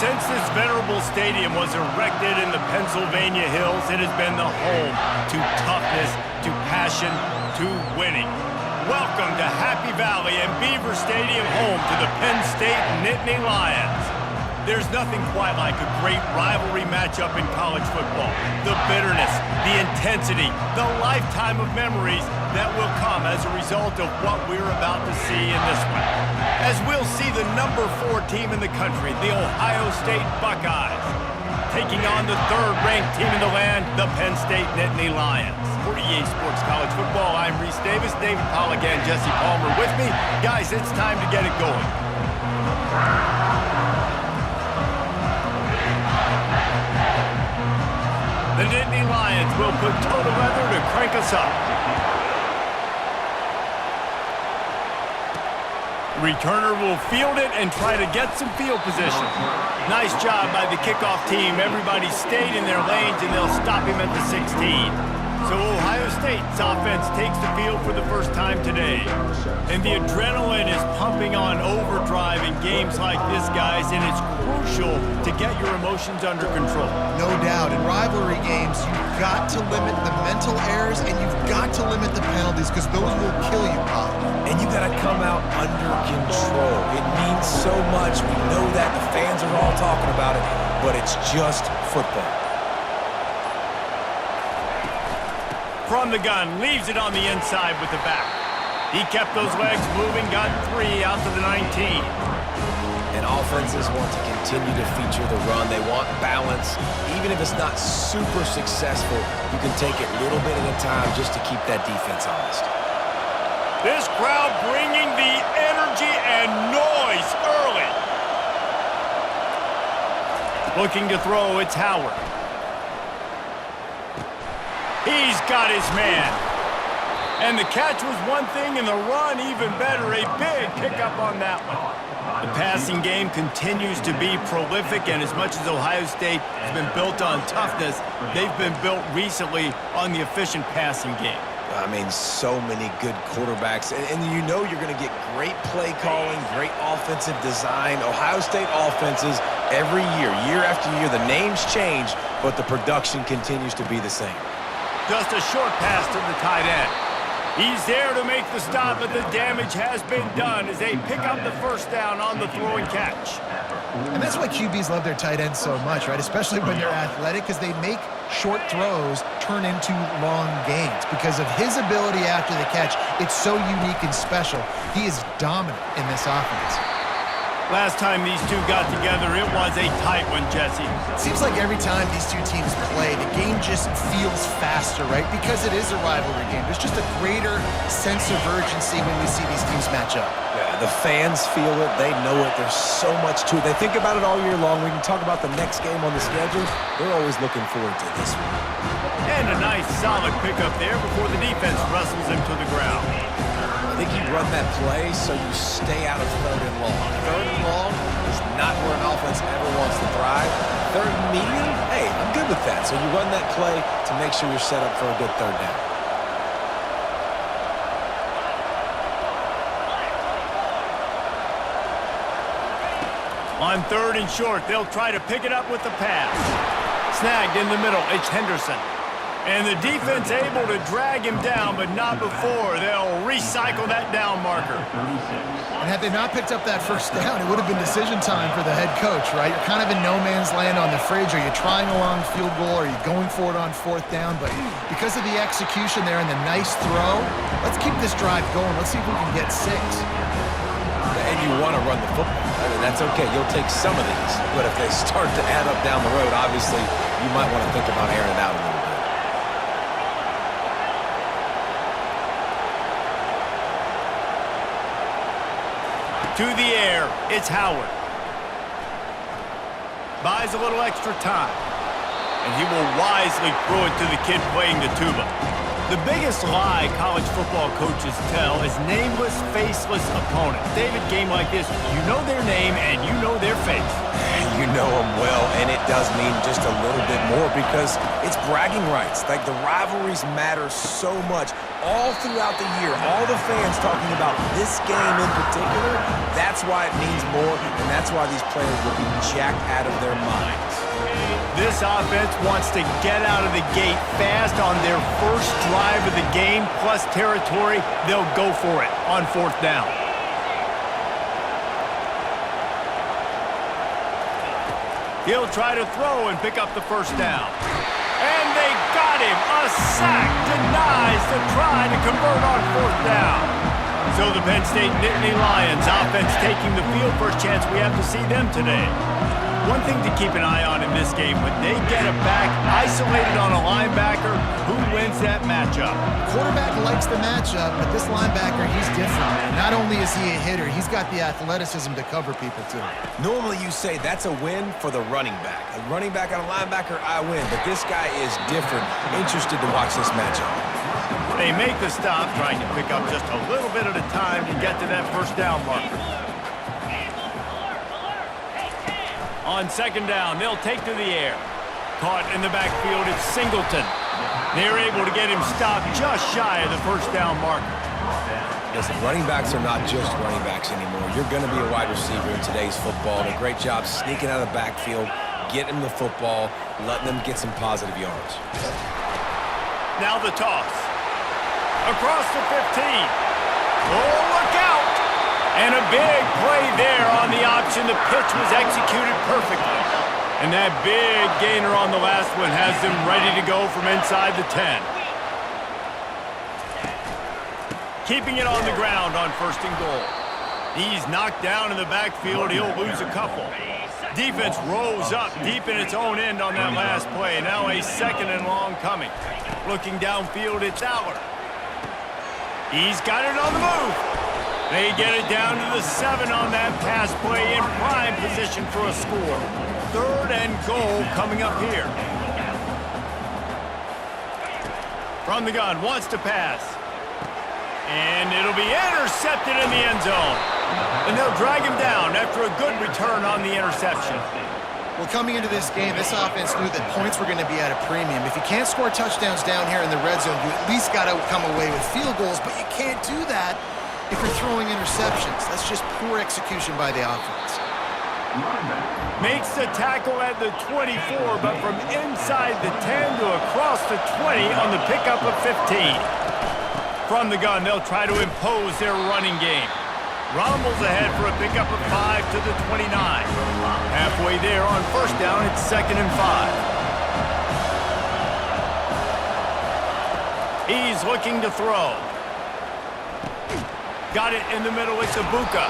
Since this venerable stadium was erected in the Pennsylvania Hills, it has been the home to toughness, to passion, to winning. Welcome to Happy Valley and Beaver Stadium, home to the Penn State Nittany Lions. There's nothing quite like a great rivalry matchup in college football. The bitterness, the intensity, the lifetime of memories that will come as a result of what we're about to see in this one. As we'll see the number 4 team in the country, the Ohio State Buckeyes, taking on the 3rd-ranked team in the land, the Penn State Nittany Lions. For EA Sports College Football, I'm Reese Davis, David Pollack, and Jesse Palmer with me. Guys, it's time to get it going. The Nittany Lions will put toe to leather to crank us up. Returner will field it and try to get some field position. Nice job by the kickoff team. Everybody stayed in their lanes, and they'll stop him at the 16. So Ohio State's offense takes the field for the first time today. And the adrenaline is pumping on overdrive in games like this, guys, and it's crucial to get your emotions under control. No doubt. In rivalry games, you've got to limit the mental errors, and you've got to limit the penalties, because those will kill you, Bob. And you got to come out under control. It means so much. We know that. The fans are all talking about it, but it's just football. From the gun, leaves it on the inside with the back. He kept those legs moving, got 3 out to the 19. And offenses want to continue to feature the run. They want balance. Even if it's not super successful, you can take it little bit at a time just to keep that defense honest. This crowd bringing the energy and noise early. Looking to throw, it's Howard. He's got his man. And the catch was one thing, and the run even better. A big pickup on that one. The passing game continues to be prolific, and as much as Ohio State has been built on toughness, they've been built recently on the efficient passing game. I mean, so many good quarterbacks, and you know you're going to get great play calling, great offensive design. Ohio State offenses every year after year, the names change, but the production continues to be the same. Just a short pass to the tight end. He's there to make the stop, but the damage has been done as they pick up the first down on the throw and catch. And that's why QBs love their tight ends so much, right? Especially when they're athletic, because they make short throws turn into long gains. Because of his ability after the catch, it's so unique and special. He is dominant in this offense. Last time these two got together, it was a tight one, Jesse. It seems like every time these two teams play, the game just feels faster, right? Because it is a rivalry game. There's just a greater sense of urgency when we see these teams match up. Yeah, the fans feel it. They know it. There's so much to it. They think about it all year long. We can talk about the next game on the schedule. They're always looking forward to this one. And a nice, solid pickup there before the defense wrestles him to the ground. I think you run that play so you stay out of 3rd and long. 3rd and long is not where an offense ever wants to thrive. 3rd and medium, hey, I'm good with that. So you run that play to make sure you're set up for a good 3rd down. On 3rd and short, they'll try to pick it up with the pass. Snagged in the middle, it's Henderson. And the defense able to drag him down, but not before. They'll recycle that down marker. And had they not picked up that first down, it would have been decision time for the head coach, right? You're kind of in no man's land on the fridge. Are you trying a long field goal? Are you going for it on 4th down? But because of the execution there and the nice throw, let's keep this drive going. Let's see if we can get 6. And you want to run the football. I mean, that's okay. You'll take some of these. But if they start to add up down the road, obviously, you might want to think about airing it out a little bit. To the air, it's Howard. Buys a little extra time. And he will wisely throw it to the kid playing the tuba. The biggest lie college football coaches tell is nameless, faceless opponents. David, game like this, you know their name and you know their face. You know them well, and it does mean just a little bit more because it's bragging rights. Like, the rivalries matter so much. All throughout the year, all the fans talking about this game in particular, that's why it means more, and that's why these players will be jacked out of their minds. This offense wants to get out of the gate fast on their first drive of the game, plus territory. They'll go for it on 4th down. He'll try to throw and pick up the 1st down. And they got him. A sack denies the try to convert on 4th down. So the Penn State Nittany Lions offense taking the field. First chance we have to see them today. One thing to keep an eye on in this game, when they get it back isolated on a linebacker, who wins that matchup? Quarterback likes the matchup, but this linebacker, he's different, man. Not only is he a hitter, he's got the athleticism to cover people, too. Normally you say that's a win for the running back. A running back on a linebacker, I win. But this guy is different. Interested to watch this matchup. They make the stop, trying to pick up just a little bit at a time to get to that 1st down marker. On 2nd down, they'll take to the air. Caught in the backfield, it's Singleton. They're able to get him stopped just shy of the 1st down marker. Listen, running backs are not just running backs anymore. You're going to be a wide receiver in today's football. A great job sneaking out of the backfield, getting them the football, letting them get some positive yards. Now the toss. Across the 15. Oh, look out! And a big play there on the option. The pitch was executed perfectly. And that big gainer on the last one has them ready to go from inside the 10. Keeping it on the ground on 1st and goal. He's knocked down in the backfield. He'll lose a couple. Defense rose up deep in its own end on that last play. Now a 2nd and long coming. Looking downfield, it's Aller. He's got it on the move. They get it down to the 7 on that pass play, in prime position for a score. 3rd and goal coming up here. From the gun, wants to pass. And it'll be intercepted in the end zone. And they'll drag him down after a good return on the interception. Well, coming into this game, this offense knew that points were going to be at a premium. If you can't score touchdowns down here in the red zone, you at least got to come away with field goals, but you can't do that if you're throwing interceptions. That's just poor execution by the offense. Makes the tackle at the 24, but from inside the 10 to across the 20 on the pickup of 15. From the gun, they'll try to impose their running game. Rumbles ahead for a pickup of 5 to the 29. Halfway there on 1st down, it's 2nd and 5. He's looking to throw. Got it in the middle, it's Ibuka.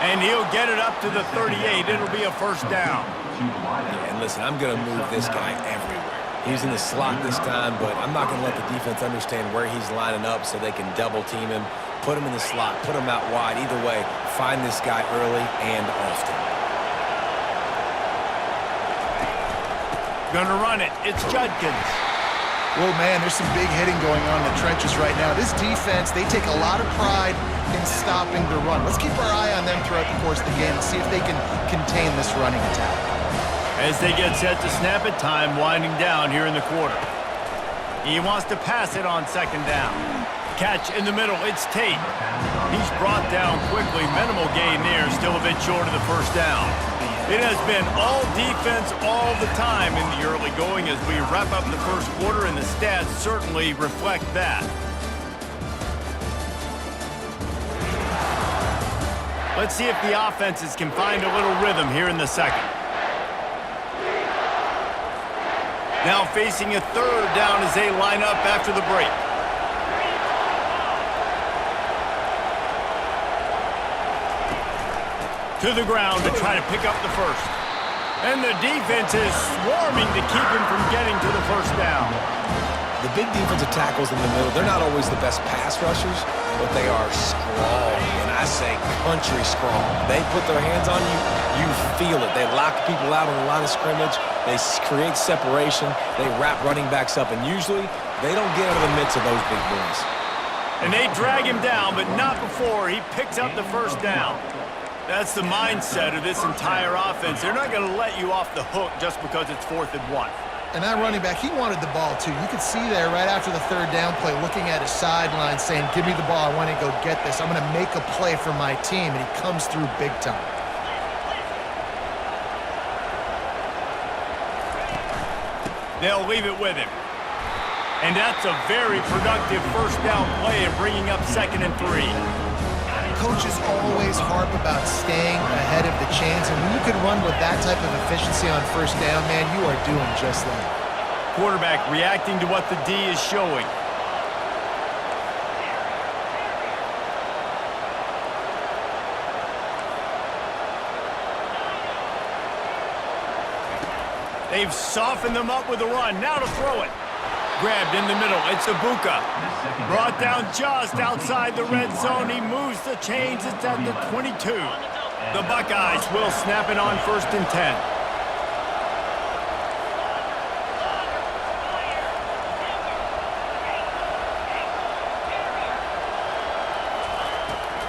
And he'll get it up to the 38. It'll be a 1st down. And listen, I'm going to move this guy everywhere. He's in the slot this time, but I'm not going to let the defense understand where he's lining up so they can double team him, put him in the slot, put him out wide. Either way, find this guy early and often. Gonna run it. It's Judkins. Well, man, there's some big hitting going on in the trenches right now. This defense, they take a lot of pride in stopping the run. Let's keep our eye on them throughout the course of the game and see if they can contain this running attack. As they get set to snap it, time winding down here in the quarter. He wants to pass it on 2nd down. Catch in the middle, it's Tate. He's brought down quickly. Minimal gain there, still a bit short of the 1st down. It has been all defense all the time in the early going as we wrap up the 1st quarter, and the stats certainly reflect that. Let's see if the offenses can find a little rhythm here in the 2nd. Now facing a 3rd down as they line up after the break. To the ground to try to pick up the 1st. And the defense is swarming to keep him from getting to the 1st down. The big defensive tackles in the middle, they're not always the best pass rushers, but they are strong, and I say country strong. They put their hands on you, you feel it. They lock people out on the line of scrimmage. They create separation. They wrap running backs up, and usually they don't get out of the midst of those big boys. And they drag him down, but not before he picks up the 1st down. That's the mindset of this entire offense. They're not going to let you off the hook just because it's 4th and 1. And that running back, he wanted the ball too. You could see there right after the 3rd down play looking at his sideline saying, give me the ball, I want to go get this. I'm going to make a play for my team, and he comes through big time. They'll leave it with him. And that's a very productive 1st down play of bringing up 2nd and 3. Coaches always harp about staying ahead of the chains, and when you can run with that type of efficiency on 1st down, man, you are doing just that. Quarterback reacting to what the D is showing. They've softened them up with a run. Now to throw it. Grabbed in the middle. It's Ibuka. Brought down just outside the red zone. He moves the chains. It's at the 22. The Buckeyes will snap it on 1st and 10.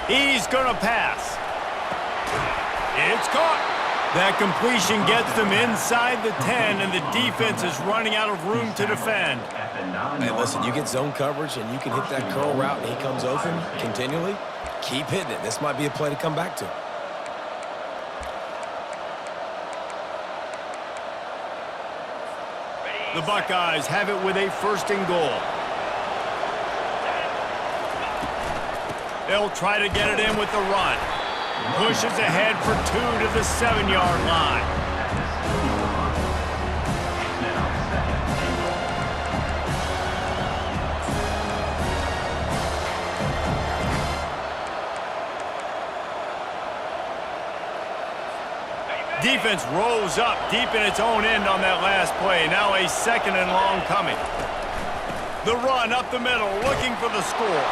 He's going to pass. It's caught. That completion gets them inside the 10, and the defense is running out of room to defend. Hey, listen, you get zone coverage, and you can hit that curl route, and he comes open continually. Keep hitting it. This might be a play to come back to. The Buckeyes have it with a 1st and goal. They'll try to get it in with the run. Pushes ahead for 2 to the 7-yard line. Defense rolls up deep in its own end on that last play. Now a 2nd and long coming. The run up the middle, looking for the score.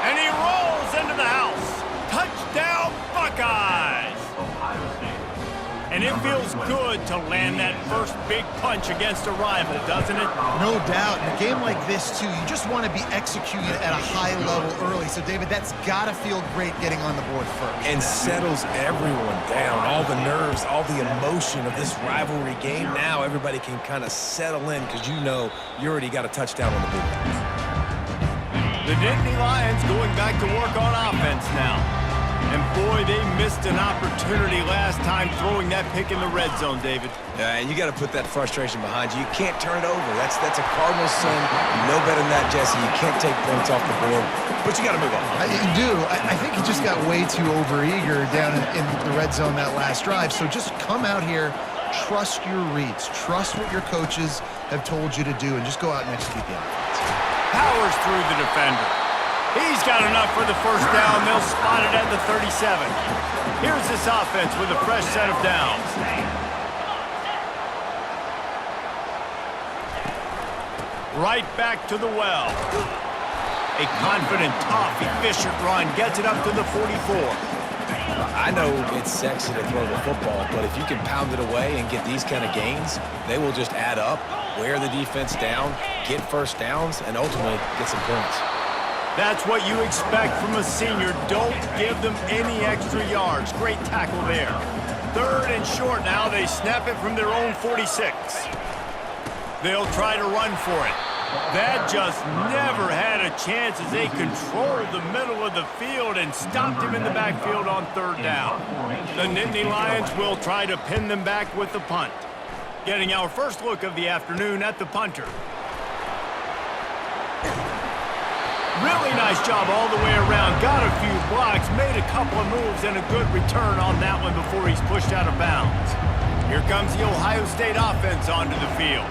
And he rolls into the house. Touchdown, Buckeyes! And it feels good to land that first big punch against a rival, doesn't it? No doubt. In a game like this, too, you just want to be executed at a high level early. So, David, that's got to feel great getting on the board first. And settles everyone down. All the nerves, all the emotion of this rivalry game. Now everybody can kind of settle in because you know you already got a touchdown on the board. The Nittany Lions going back to work on offense now. And boy, they missed an opportunity last time throwing that pick in the red zone, David. Yeah, and you got to put that frustration behind you. You can't turn it over. That's a Cardinals sin. You know better than that, Jesse. You can't take points off the board, but you got to move on. You do. I think he just got way too overeager down in the red zone that last drive. So just come out here, trust your reads, trust what your coaches have told you to do, and just go out and execute the offense. Powers through the defender. He's got enough for the 1st down. They'll spot it at the 37. Here's this offense with a fresh set of downs. Right back to the well. A confident, tough, efficient run gets it up to the 44. I know it's sexy to throw the football, but if you can pound it away and get these kind of gains, they will just add up, wear the defense down, get 1st downs, and ultimately get some points. That's what you expect from a senior. Don't give them any extra yards. Great tackle there. 3rd and short now. They snap it from their own 46. They'll try to run for it. That just never had a chance as they controlled the middle of the field and stopped him in the backfield on 3rd down. The Nittany Lions will try to pin them back with the punt. Getting our first look of the afternoon at the punter. Really nice job all the way around. Got a few blocks, made a couple of moves, and a good return on that one before he's pushed out of bounds. Here comes the Ohio State offense onto the field.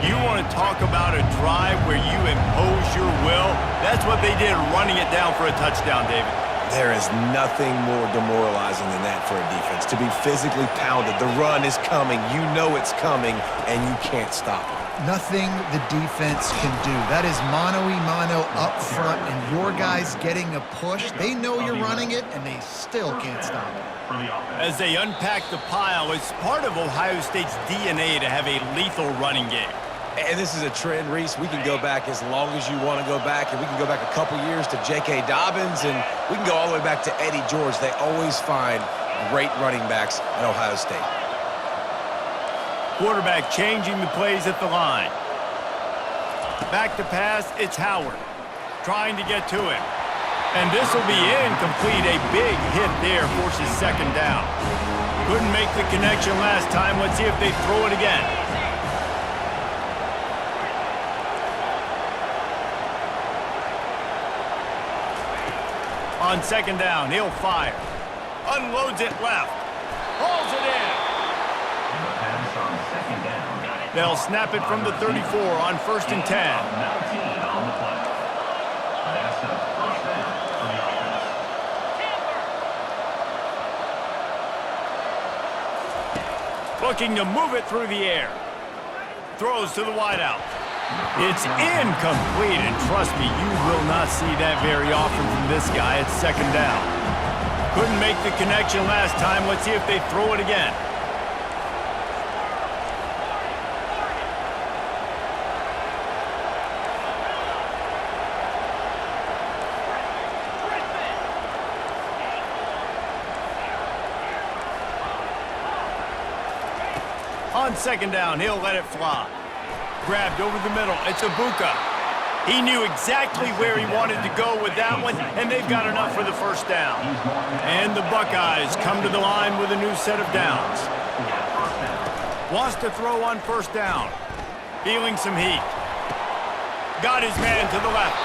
You want to talk about a drive where you impose your will? That's what they did, running it down for a touchdown, David. There is nothing more demoralizing than that for a defense. To be physically pounded, the run is coming, you know it's coming, and you can't stop it. Nothing the defense can do. That is mano-a-mano up front, and your guys getting a push. They know you're running it, and they still can't stop it. As they unpack the pile, it's part of Ohio State's DNA to have a lethal running game. And this is a trend, Reese. We can go back as long as you want to go back, and we can go back a couple years to J.K. Dobbins, and we can go all the way back to Eddie George. They always find great running backs at Ohio State. Quarterback changing the plays at the line. Back to pass, it's Howard. Trying to get to him. And this will be incomplete. A big hit there forces second down. Couldn't make the connection last time. Let's see if they throw it again. On second down, he'll fire. Unloads it left. Hauls it in. They'll snap it from the 34 on 1st and 10. Looking to move it through the air. Throws to the wideout. It's incomplete, and trust me, you will not see that very often from this guy. It's second down. Couldn't make the connection last time. Let's see if they throw it again. On second down, he'll let it fly. Grabbed over the middle. It's Ibuka. He knew exactly where he wanted to go with that one, and they've got enough for the first down. And the Buckeyes come to the line with a new set of downs. Wants to throw on 1st down. Feeling some heat. Got his man to the left.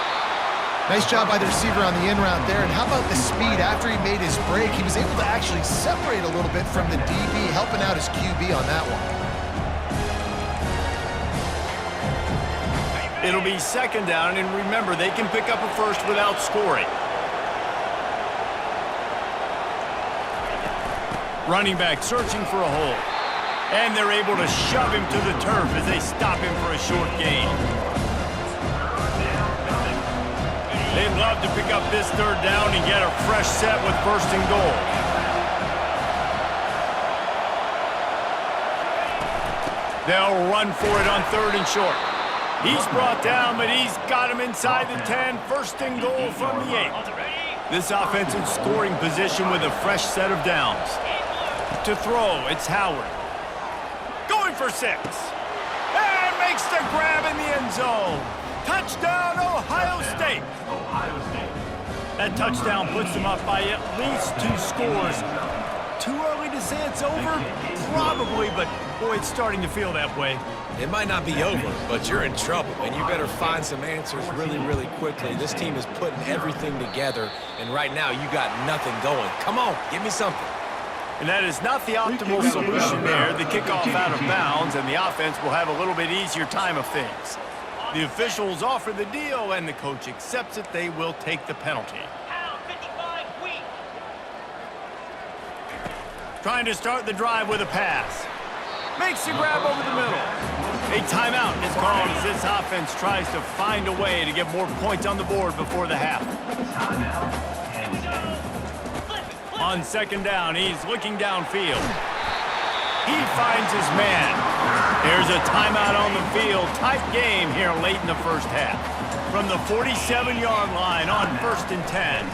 Nice job by the receiver on the in route there. And how about the speed? After he made his break, he was able to actually separate a little bit from the DB, helping out his QB on that one. It'll be second down, and remember, they can pick up a first without scoring. Running back searching for a hole. And they're able to shove him to the turf as they stop him for a short gain. They'd love to pick up this 3rd down and get a fresh set with 1st and goal. They'll run for it on 3rd and short. He's brought down, but he's got him inside the 10. 1st and goal from the 8. This offense in scoring position with a fresh set of downs. To throw, it's Howard. Going for 6. And makes the grab in the end zone. Touchdown, Ohio State. That touchdown puts them up by at least 2 scores. Too early to say it's over? Probably, but boy, it's starting to feel that way. It might not be over, but you're in trouble, and you better find some answers really, really quickly. This team is putting everything together, and right now you got nothing going. Come on, give me something. And that is not the optimal solution there. The kickoff out of bounds, and the offense will have a little bit easier time of things. The officials offer the deal, and the coach accepts it. They will take the penalty. Trying to start the drive with a pass. Makes the grab over the middle. A timeout is called as this offense tries to find a way to get more points on the board before the half. On second down, he's looking downfield. He finds his man. There's a timeout on the field. Tight game here late in the first half. From the 47-yard line on 1st and 10.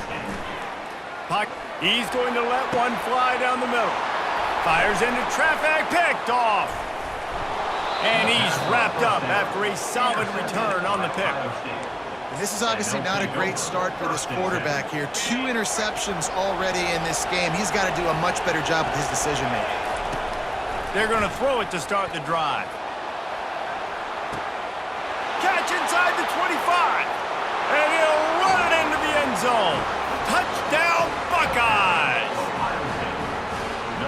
He's going to let one fly down the middle. Fires into traffic, picked off. And he's wrapped up after a solid return on the pick. And this is obviously not a great start for this quarterback here. 2 interceptions already in this game. He's got to do a much better job with his decision-making. They're going to throw it to start the drive. Catch inside the 25. And he'll run it into the end zone. Touchdown, Buckeyes!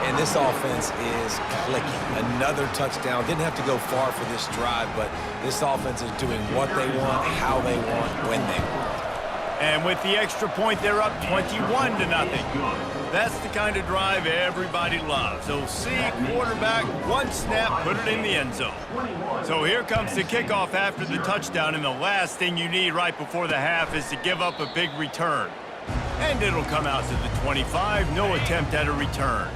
And this offense is clicking. Another touchdown. Didn't have to go far for this drive, but this offense is doing what they want, how they want, when they want. And with the extra point, they're up 21-0. That's the kind of drive everybody loves. OC, quarterback, one snap, put it in the end zone. So here comes the kickoff after the touchdown, and the last thing you need right before the half is to give up a big return. And it'll come out to the 25, no attempt at a return.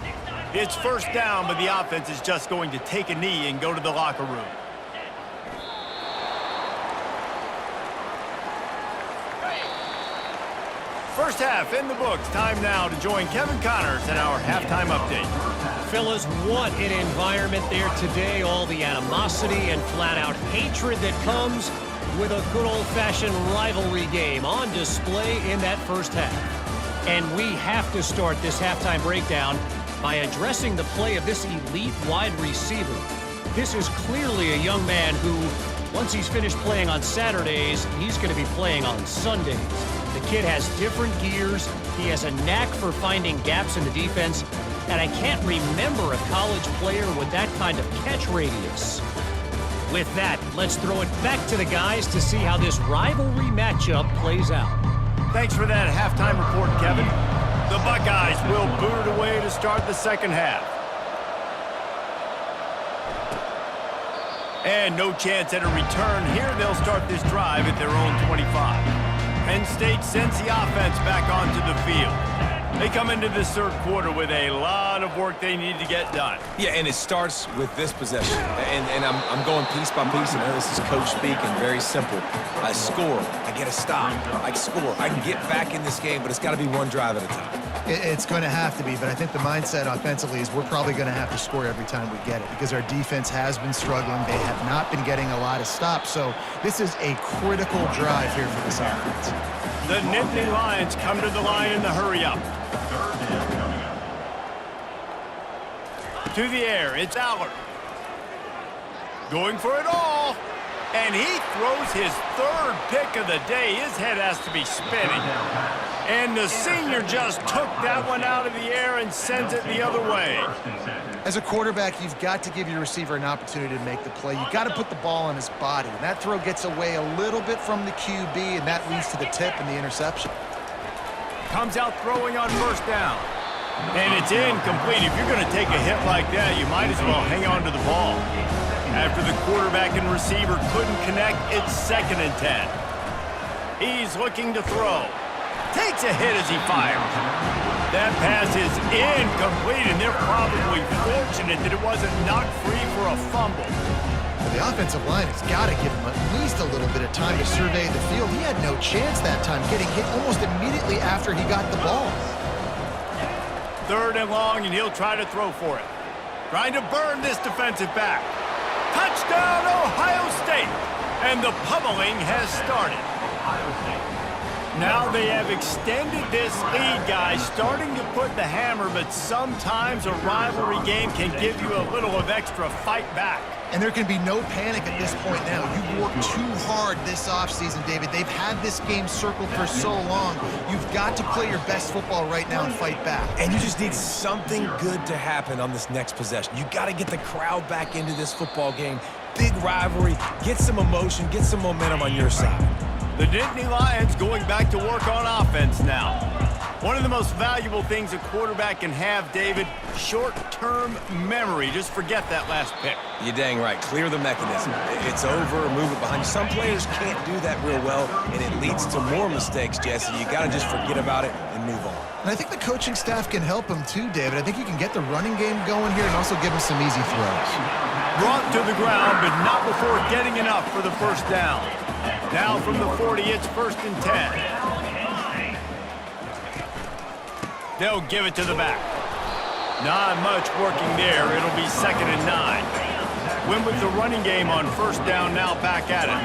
It's first down, but the offense is just going to take a knee and go to the locker room. First half in the books. Time now to join Kevin Connors in our halftime update. Fellas, what an environment there today. All the animosity and flat-out hatred that comes with a good old-fashioned rivalry game on display in that first half. And we have to start this halftime breakdown by addressing the play of this elite wide receiver. This is clearly a young man who, once he's finished playing on Saturdays, he's going to be playing on Sundays. The kid has different gears. He has a knack for finding gaps in the defense. And I can't remember a college player with that kind of catch radius. With that, let's throw it back to the guys to see how this rivalry matchup plays out. Thanks for that halftime report, Kevin. The Buckeyes will boot it away to start the second half. And no chance at a return here. They'll start this drive at their own 25. Penn State sends the offense back onto the field. They come into this third quarter with a lot of work they need to get done. Yeah, and it starts with this possession. And I'm going piece by piece. I know this is coach speaking, very simple. I score, I get a stop, I score. I can get back in this game, but it's got to be one drive at a time. It's going to have to be, but I think the mindset offensively is we're probably going to have to score every time we get it because our defense has been struggling. They have not been getting a lot of stops, so this is a critical drive here for this offense. The Nittany Lions come to the line in the hurry-up. To the air, it's Allard. Going for it all. And he throws his third pick of the day. His head has to be spinning. And the senior just took that one out of the air and sends it the other way. As a quarterback, you've got to give your receiver an opportunity to make the play. You've got to put the ball on his body. And that throw gets away a little bit from the QB, and that leads to the tip and the interception. Comes out throwing on first down. And it's incomplete. If you're going to take a hit like that, you might as well hang on to the ball. After the quarterback and receiver couldn't connect, it's 2nd and 10. He's looking to throw. Takes a hit as he fires. That pass is incomplete, and they're probably fortunate that it wasn't knocked free for a fumble. The offensive line has got to give him at least a little bit of time to survey the field. He had no chance that time, getting hit almost immediately after he got the ball. 3rd and long, and he'll try to throw for it. Trying to burn this defensive back. Touchdown, Ohio State! And the pummeling has started. Now they have extended this lead, guys, starting to put the hammer, but sometimes a rivalry game can give you a little of extra fight back. And there can be no panic at this point now. You've worked too hard this offseason, David. They've had this game circled for so long. You've got to play your best football right now and fight back. And you just need something good to happen on this next possession. You got to get the crowd back into this football game. Big rivalry. Get some emotion. Get some momentum on your side. The Nittany Lions going back to work on offense now. One of the most valuable things a quarterback can have, David, short-term memory. Just forget that last pick. You're dang right. Clear the mechanism. It's over, move it behind you. Some players can't do that real well, and it leads to more mistakes, Jesse. You got to just forget about it and move on. And I think the coaching staff can help him too, David. I think you can get the running game going here and also give him some easy throws. Brought to the ground, but not before getting enough for the first down. Now from the 40, it's 1st and 10. They'll give it to the back. Not much working there. It'll be 2nd and 9. Win with the running game on first down, now back at it.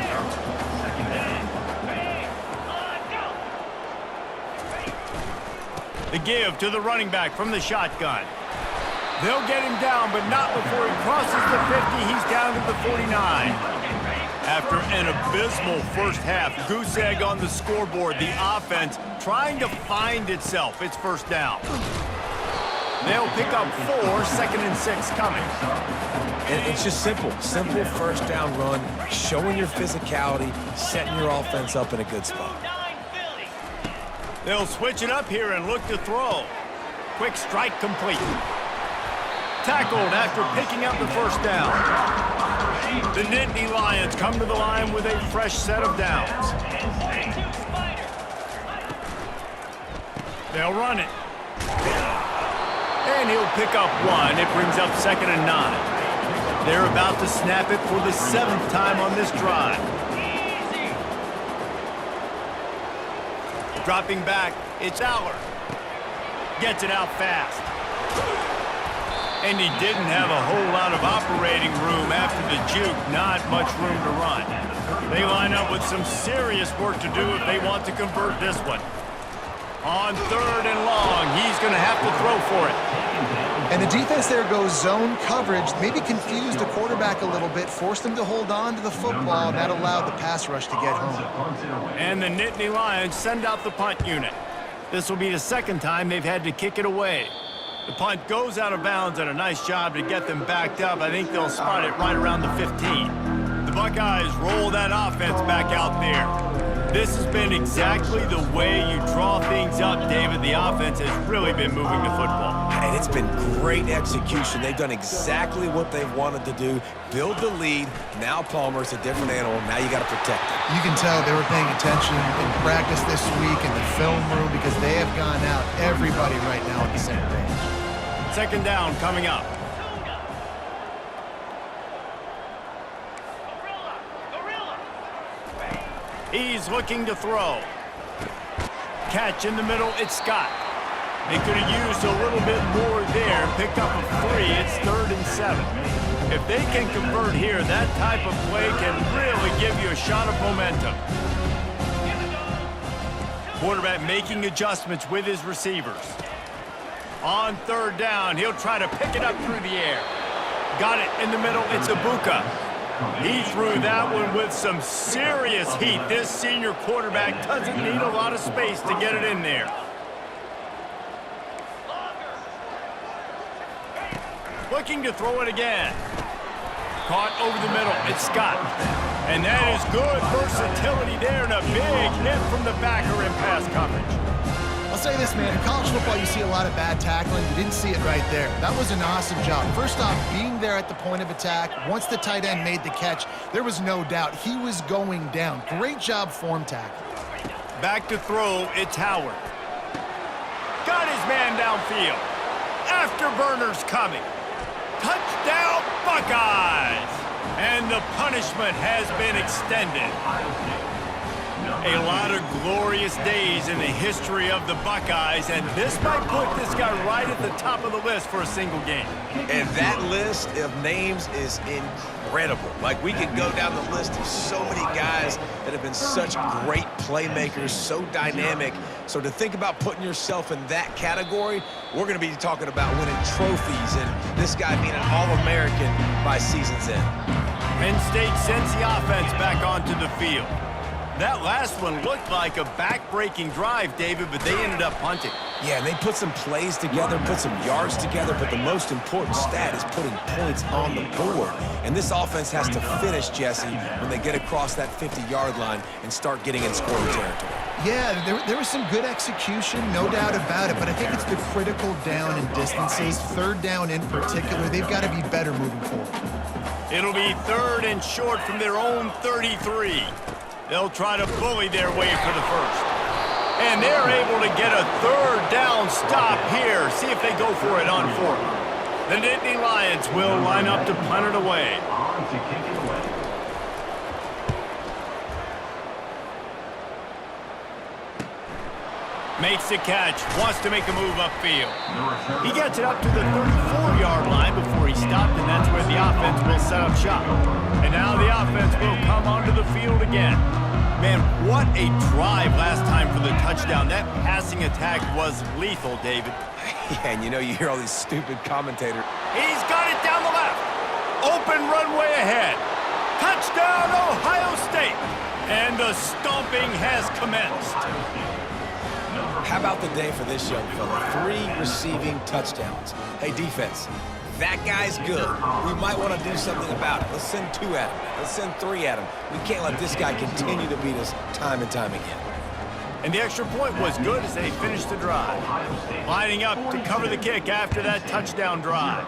The give to the running back from the shotgun. They'll get him down, but not before he crosses the 50. He's down to the 49. After an abysmal first half, goose egg on the scoreboard, the offense trying to find itself. It's first down. They'll pick up 4, 2nd and 6 coming. And it's just simple first down run, showing your physicality, setting your offense up in a good spot. They'll switch it up here and look to throw. Quick strike complete. Tackled after picking up the first down. The Nittany Lions come to the line with a fresh set of downs. They'll run it. And he'll pick up 1. It brings up 2nd and 9. They're about to snap it for the 7th time on this drive. Dropping back, It's Aller. Gets it out fast. And he didn't have a whole lot of operating room after the juke. Not much room to run. They line up with some serious work to do if they want to convert this one. On 3rd and long, he's going to have to throw for it. And the defense there goes zone coverage, maybe confused the quarterback a little bit, forced him to hold on to the football, and that allowed the pass rush to get home. And the Nittany Lions send out the punt unit. This will be the second time they've had to kick it away. The punt goes out of bounds, and a nice job to get them backed up. I think they'll spot it right around the 15. The Buckeyes roll that offense back out there. This has been exactly the way you draw things up, David. The offense has really been moving the football. And it's been great execution. They've done exactly what they've wanted to do. Build the lead. Now Palmer's a different animal. Now you got to protect it. You can tell they were paying attention in practice this week in the film room because they have gone out, everybody right now on the same page. 2nd down coming up. He's looking to throw. Catch in the middle, it's Scott. They could have used a little bit more there. Picked up a 3, it's 3rd and 7. If they can convert here, that type of play can really give you a shot of momentum. Quarterback making adjustments with his receivers. On 3rd down, he'll try to pick it up through the air. Got it in the middle, it's Ibuka. He threw that one with some serious heat. This senior quarterback doesn't need a lot of space to get it in there. Looking to throw it again. Caught over the middle. It's Scott. And that is good versatility there and a big hit from the backer in pass coverage. I'll say this, man. In college football, you see a lot of bad tackling. You didn't see it right there. That was an awesome job. First off, being there at the point of attack. Once the tight end made the catch, there was no doubt he was going down. Great job form tackle. Back to throw, it's Howard. Got his man downfield. Afterburner's coming. Touchdown, Buckeyes! And the punishment has been extended. A lot of glorious days in the history of the Buckeyes, and this might put this guy right at the top of the list for a single game. And that list of names is incredible. Like, we could go down the list of so many guys that have been such great playmakers, so dynamic. So to think about putting yourself in that category, we're going to be talking about winning trophies and this guy being an All-American by season's end. Penn State sends the offense back onto the field. That last one looked like a back-breaking drive, David, but they ended up punting. Yeah, and they put some plays together, put some yards together, but the most important stat is putting points on the board. And this offense has to finish, Jesse, when they get across that 50-yard line and start getting in scoring territory. Yeah, there was some good execution, no doubt about it, but I think it's the critical down and distances, 3rd down in particular. They've got to be better moving forward. It'll be 3rd and short from their own 33. They'll try to bully their way for the first. And they're able to get a 3rd down stop here. See if they go for it on 4th. The Nittany Lions will line up to punt it away. Makes the catch, wants to make a move upfield. He gets it up to the 34-yard line before he stopped, and that's where the offense will set up shop. And now the offense will come onto the field again. Man, what a drive last time for the touchdown. That passing attack was lethal, David. Yeah, and you know, you hear all these stupid commentators. He's got it down the left. Open runway ahead. Touchdown, Ohio State. And the stomping has commenced. How about the day for this young fella? 3 receiving touchdowns. Hey, defense, that guy's good. We might want to do something about it. Let's send 2 at him. Let's send 3 at him. We can't let this guy continue to beat us time and time again. And the extra point was good as they finished the drive. Lining up to cover the kick after that touchdown drive.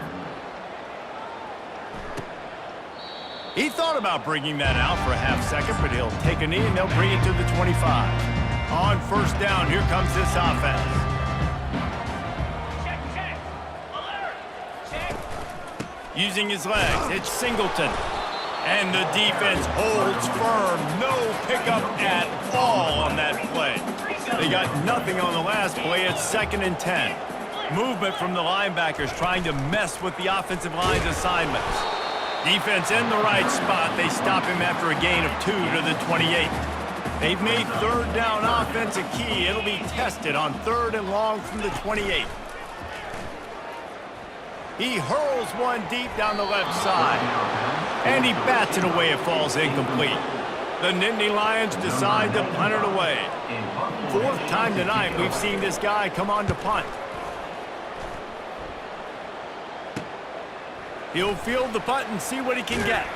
He thought about bringing that out for a half second, but he'll take a knee and they'll bring it to the 25. On 1st down, here comes this offense. Using his legs, it's Singleton. And the defense holds firm. No pickup at all on that play. They got nothing on the last play. It's 2nd and 10. Movement from the linebackers trying to mess with the offensive line's assignments. Defense in the right spot. They stop him after a gain of 2 to the 28. They've made 3rd down offense a key. It'll be tested on 3rd and long from the 28. He hurls one deep down the left side. And he bats it away. It falls incomplete. The Nittany Lions decide to punt it away. 4th time tonight we've seen this guy come on to punt. He'll field the punt and see what he can get.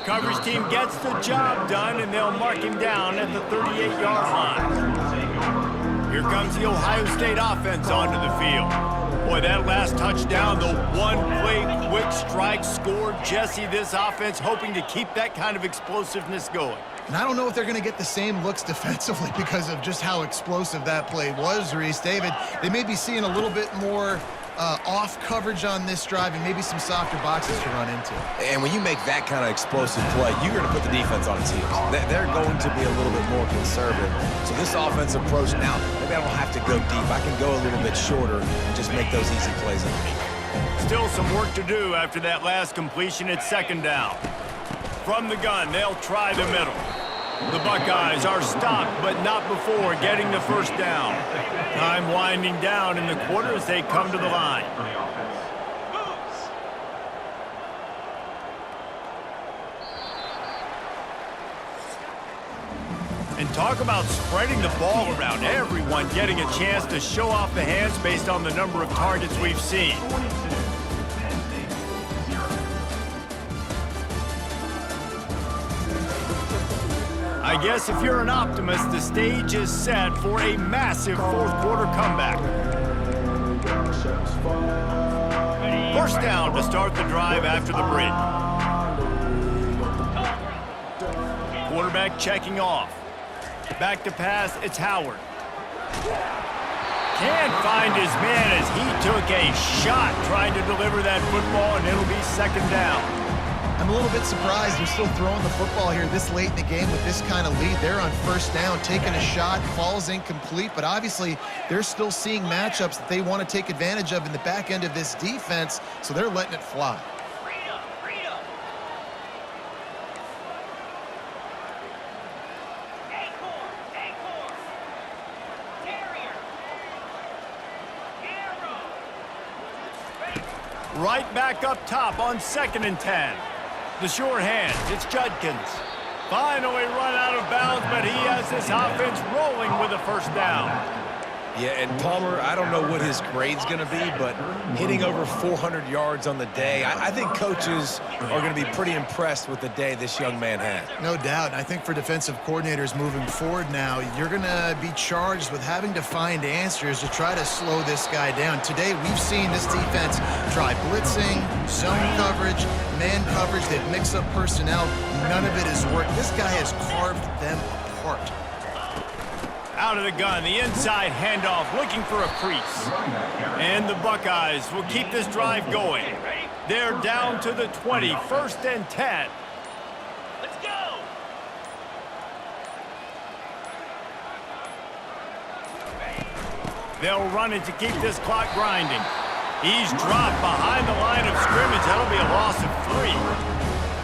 Coverage team gets the job done, and they'll mark him down at the 38-yard line. Here comes the Ohio State offense onto the field. Boy, that last touchdown, the one-play quick strike score. Jesse, this offense hoping to keep that kind of explosiveness going. And I don't know if they're going to get the same looks defensively because of just how explosive that play was, Reese. David, they may be seeing a little bit more off coverage on this drive and maybe some softer boxes to run into. And when you make that kind of explosive play, you're going to put the defense on its heels. They're going to be a little bit more conservative. So this offensive approach now, maybe I don't have to go deep. I can go a little bit shorter and just make those easy plays underneath. Still some work to do after that last completion. It's 2nd down. From the gun, they'll try the middle. The Buckeyes are stopped, but not before getting the 1st down. Time winding down in the quarter as they come to the line. And talk about spreading the ball around. Everyone getting a chance to show off the hands based on the number of targets we've seen. I guess if you're an optimist, the stage is set for a massive 4th quarter comeback. 1st down to start the drive after the break. Quarterback checking off. Back to pass, it's Howard. Can't find his man as he took a shot trying to deliver that football, and it'll be 2nd down. I'm a little bit surprised they're still throwing the football here this late in the game with this kind of lead. They're on 1st down, taking a shot, falls incomplete, but obviously they're still seeing matchups that they want to take advantage of in the back end of this defense, so they're letting it fly. Right back up top on 2nd and 10. The sure hands, it's Judkins. Finally run out of bounds, but he has this offense rolling with a 1st down. Yeah, and Palmer, I don't know what his grade's going to be, but hitting over 400 yards on the day, I think coaches are going to be pretty impressed with the day this young man had. No doubt. I think for defensive coordinators moving forward now, you're going to be charged with having to find answers to try to slow this guy down. Today, we've seen this defense try blitzing, zone coverage, man coverage. They've mixed up personnel. None of it has worked. This guy has carved them apart. Out of the gun, the inside handoff, looking for a crease. And the Buckeyes will keep this drive going. They're down to the 20, 1st and 10. Let's go! They'll run it to keep this clock grinding. He's dropped behind the line of scrimmage. That'll be a loss of 3.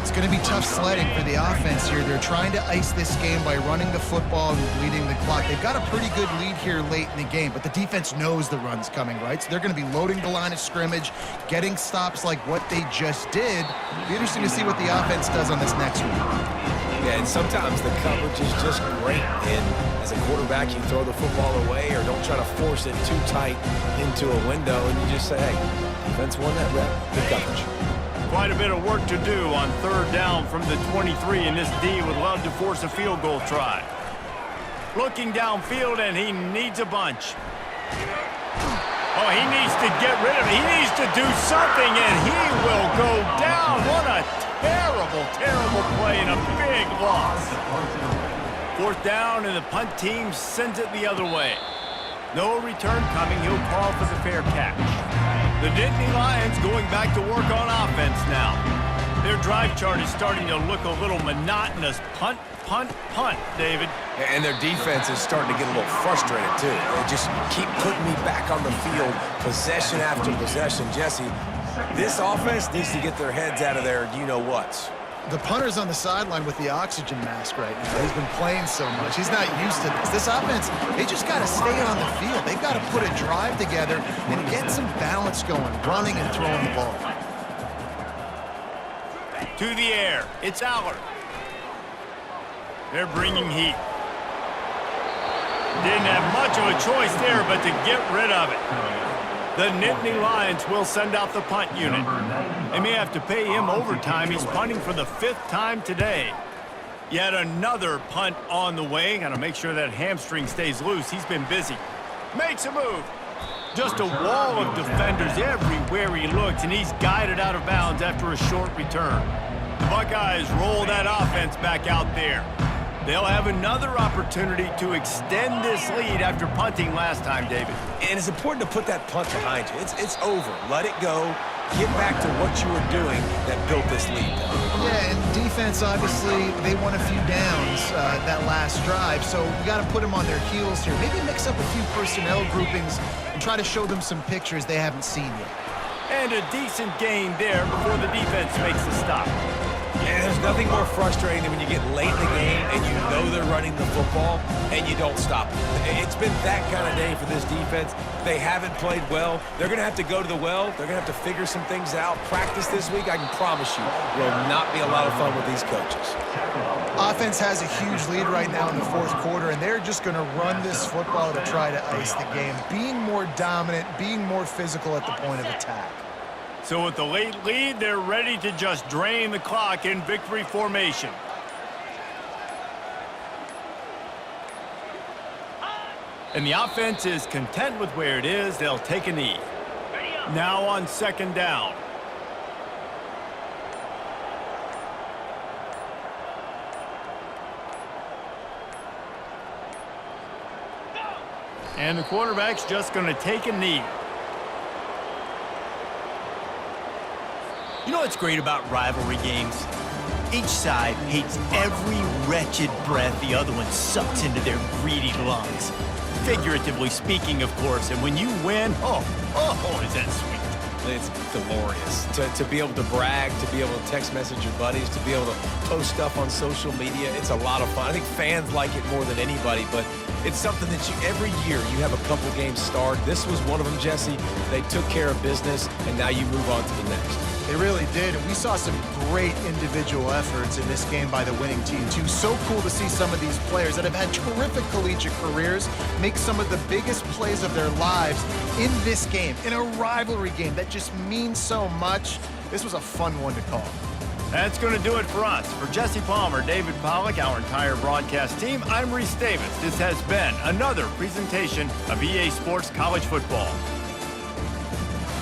It's going to be tough sledding for the offense here. They're trying to ice this game by running the football and bleeding the clock. They've got a pretty good lead here late in the game, but the defense knows the run's coming, right? So they're going to be loading the line of scrimmage, getting stops like what they just did. It'll be interesting to see what the offense does on this next one. Yeah, and sometimes the coverage is just great. And as a quarterback, you throw the football away or don't try to force it too tight into a window, and you just say, hey, defense won that rep. Good coverage. Quite a bit of work to do on 3rd down from the 23, and this D would love to force a field goal try. Looking downfield, and he needs a bunch. Oh, he needs to get rid of it. He needs to do something, and he will go down. What a terrible, terrible play and a big loss. 4th down, and the punt team sends it the other way. No return coming. He'll call for the fair catch. The Nittany Lions going back to work on offense now. They're drive chart is starting to look a little monotonous. Punt, punt, punt, David. And their defense is starting to get a little frustrated, too. They just keep putting me back on the field, possession after possession. Jesse, this offense needs to get their heads out of their you-know-whats. The punter's on the sideline with the oxygen mask right now. He's been playing so much. He's not used to this. This offense, they just got to stay on the field. They've got to put a drive together and get some balance going, running and throwing the ball. To the air. It's Aller. They're bringing heat. Didn't have much of a choice there, but to get rid of it. The Nittany Lions will send out the punt unit. They may have to pay him overtime. He's punting for the 5th time today. Yet another punt on the way. Got to make sure that hamstring stays loose. He's been busy. Makes a move. Just a wall of defenders everywhere he looks, and he's guided out of bounds after a short return. The Buckeyes roll that offense back out there. They'll have another opportunity to extend this lead after punting last time, David. And it's important to put that punt behind you. It's over. Let it go. Get back to what you were doing that built this lead. Yeah, and defense, obviously, they won a few downs that last drive, so we got to put them on their heels here. Maybe mix up a few personnel groupings and try to show them some pictures they haven't seen yet. And a decent gain there before the defense makes the stop. And there's nothing more frustrating than when you get late in the game and you know they're running the football and you don't stop it. It's been that kind of day for this defense. They haven't played well. They're going to have to go to the well. They're going to have to figure some things out. Practice this week, I can promise you, will not be a lot of fun with these coaches. Offense has a huge lead right now in the 4th quarter, and they're just going to run this football to try to ice the game, being more dominant, being more physical at the point of attack. So with the late lead, they're ready to just drain the clock in victory formation. And the offense is content with where it is. They'll take a knee. Now on 2nd down. And the quarterback's just going to take a knee. You know what's great about rivalry games? Each side hates every wretched breath the other one sucks into their greedy lungs. Figuratively speaking, of course, and when you win, oh, is that sweet. It's glorious. To be able to brag, to be able to text message your buddies, to be able to post stuff on social media, it's a lot of fun. I think fans like it more than anybody, but it's something that every year you have a couple games start. This was one of them, Jesse. They took care of business, and now you move on to the next. They really did, and we saw some great individual efforts in this game by the winning team, too. So cool to see some of these players that have had terrific collegiate careers make some of the biggest plays of their lives in this game, in a rivalry game that just means so much. This was a fun one to call. That's going to do it for us. For Jesse Palmer, David Pollack, our entire broadcast team, I'm Reese Davis. This has been another presentation of EA Sports College Football.